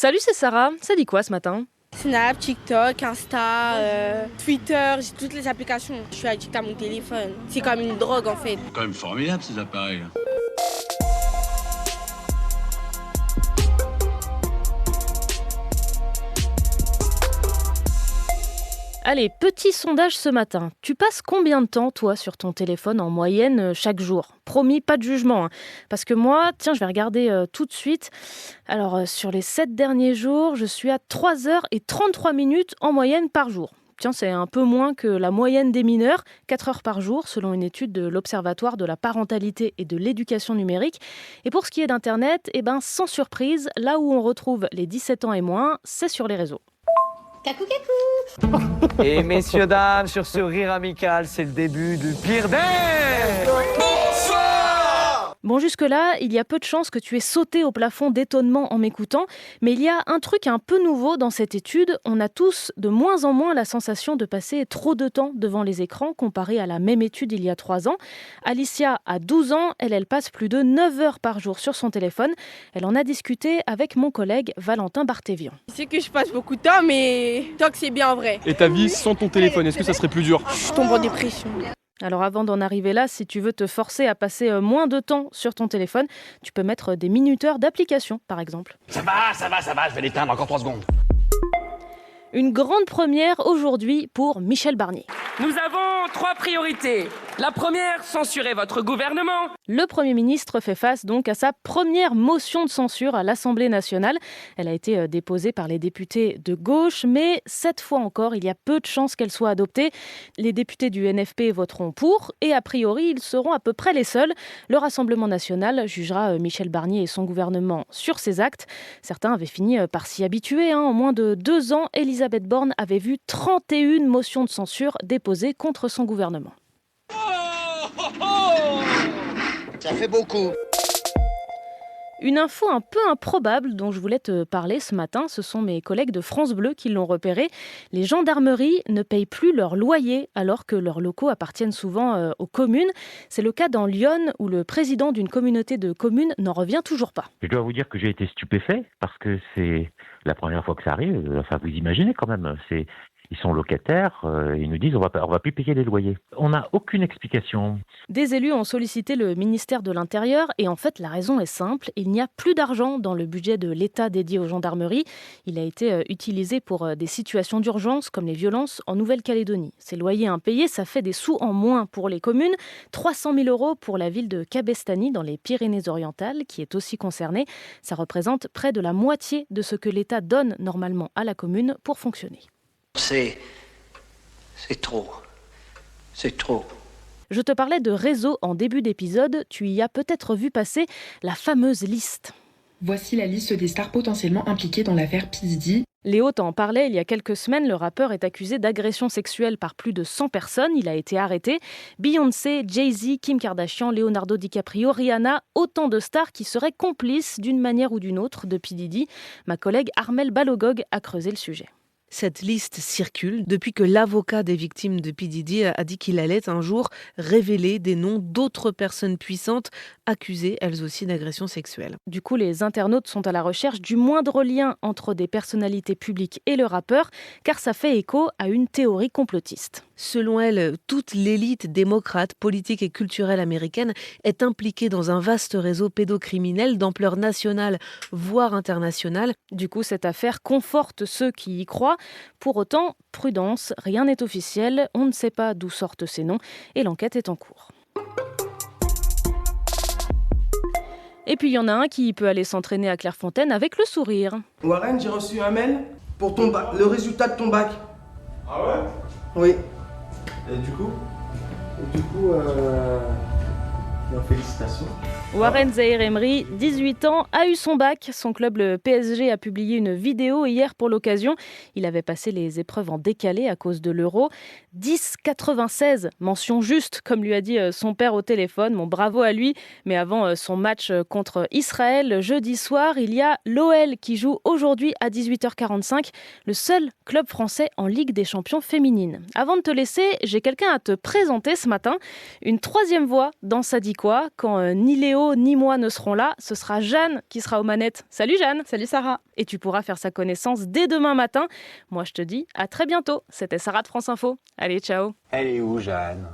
Salut, c'est Sarah. Ça dit quoi ce matin? Snap, TikTok, Insta, Twitter, j'ai toutes les applications. Je suis addict à mon téléphone. C'est comme une drogue en fait. C'est quand même formidable ces appareils. Allez, petit sondage ce matin. Tu passes combien de temps, toi, sur ton téléphone en moyenne chaque jour? Promis, pas de jugement. Parce que moi, tiens, je vais regarder tout de suite. Alors, sur les 7 derniers jours, je suis à 3h33 en moyenne par jour. Tiens, c'est un peu moins que la moyenne des mineurs, 4 heures par jour, selon une étude de l'Observatoire de la parentalité et de l'éducation numérique. Et pour ce qui est d'Internet, sans surprise, là où on retrouve les 17 ans et moins, c'est sur les réseaux. Cacou cacou. Et messieurs, dames, sur ce rire amical, c'est le début du pire day. Bon, jusque-là, il y a peu de chances que tu aies sauté au plafond d'étonnement en m'écoutant, mais il y a un truc un peu nouveau dans cette étude. On a tous de moins en moins la sensation de passer trop de temps devant les écrans comparé à la même étude il y a 3 ans. Alicia a 12 ans, elle passe plus de 9 heures par jour sur son téléphone. Elle en a discuté avec mon collègue Valentin Barthévian. Je sais que je passe beaucoup de temps, mais tant que c'est bien en vrai. Et ta vie sans ton téléphone, est-ce que ça serait plus dur? Je tombe en dépression. Alors avant d'en arriver là, si tu veux te forcer à passer moins de temps sur ton téléphone, tu peux mettre des minuteurs d'application par exemple. Ça va, je vais l'éteindre encore 3 secondes. Une grande première aujourd'hui pour Michel Barnier. Nous avons 3 priorités. La première, censurer votre gouvernement. Le Premier ministre fait face donc à sa première motion de censure à l'Assemblée nationale. Elle a été déposée par les députés de gauche, mais cette fois encore, il y a peu de chances qu'elle soit adoptée. Les députés du NFP voteront pour et a priori, ils seront à peu près les seuls. Le Rassemblement national jugera Michel Barnier et son gouvernement sur ses actes. Certains avaient fini par s'y habituer. En moins de 2 ans, Elisabeth Borne avait vu 31 motions de censure déposées contre son gouvernement. Ça fait beaucoup. Une info un peu improbable dont je voulais te parler ce matin, ce sont mes collègues de France Bleu qui l'ont repéré. Les gendarmeries ne payent plus leur loyer alors que leurs locaux appartiennent souvent aux communes. C'est le cas dans l'Yonne où le président d'une communauté de communes n'en revient toujours pas. Je dois vous dire que j'ai été stupéfait parce que c'est la première fois que ça arrive. Enfin, vous imaginez quand même, ils sont locataires, ils nous disent on va plus payer les loyers. On n'a aucune explication. Des élus ont sollicité le ministère de l'Intérieur et en fait la raison est simple, il n'y a plus d'argent dans le budget de l'État dédié aux gendarmeries. Il a été utilisé pour des situations d'urgence comme les violences en Nouvelle-Calédonie. Ces loyers impayés, ça fait des sous en moins pour les communes, 300 000 € pour la ville de Cabestany dans les Pyrénées-Orientales qui est aussi concernée. Ça représente près de la moitié de ce que l'État donne normalement à la commune pour fonctionner. C'est trop. C'est trop. Je te parlais de réseau en début d'épisode, tu y as peut-être vu passer la fameuse liste. Voici la liste des stars potentiellement impliquées dans l'affaire P. Diddy. Léo t'en parlait il y a quelques semaines, le rappeur est accusé d'agression sexuelle par plus de 100 personnes, il a été arrêté. Beyoncé, Jay-Z, Kim Kardashian, Leonardo DiCaprio, Rihanna, autant de stars qui seraient complices d'une manière ou d'une autre de P. Diddy. Ma collègue Armelle Balogog a creusé le sujet. Cette liste circule depuis que l'avocat des victimes de P. Diddy a dit qu'il allait un jour révéler des noms d'autres personnes puissantes accusées, elles aussi, d'agression sexuelle. Du coup, les internautes sont à la recherche du moindre lien entre des personnalités publiques et le rappeur, car ça fait écho à une théorie complotiste. Selon elle, toute l'élite démocrate, politique et culturelle américaine est impliquée dans un vaste réseau pédocriminel d'ampleur nationale, voire internationale. Du coup, cette affaire conforte ceux qui y croient. Pour autant, prudence, rien n'est officiel, on ne sait pas d'où sortent ces noms et l'enquête est en cours. Et puis il y en a un qui peut aller s'entraîner à Clairefontaine avec le sourire. Warren, j'ai reçu un mail pour le résultat de ton bac. Ah ouais? Oui. Et du coup, félicitations. Warren Zaïre-Emery, 18 ans, a eu son bac. Son club, le PSG, a publié une vidéo hier pour l'occasion. Il avait passé les épreuves en décalé à cause de l'Euro. 10,96, mention juste, comme lui a dit son père au téléphone. Bon, bravo à lui. Mais avant son match contre Israël, jeudi soir, il y a l'OL qui joue aujourd'hui à 18h45. Le seul club français en Ligue des champions féminines. Avant de te laisser, j'ai quelqu'un à te présenter ce matin. Une troisième voix dans Ça dit quoi, quand ni Léo Léo ni moi ne serons là, ce sera Jeanne qui sera aux manettes. Salut Jeanne. Salut Sarah. Et tu pourras faire sa connaissance dès demain matin. Moi je te dis à très bientôt. C'était Sarah de France Info. Allez, ciao. Elle est où, Jeanne?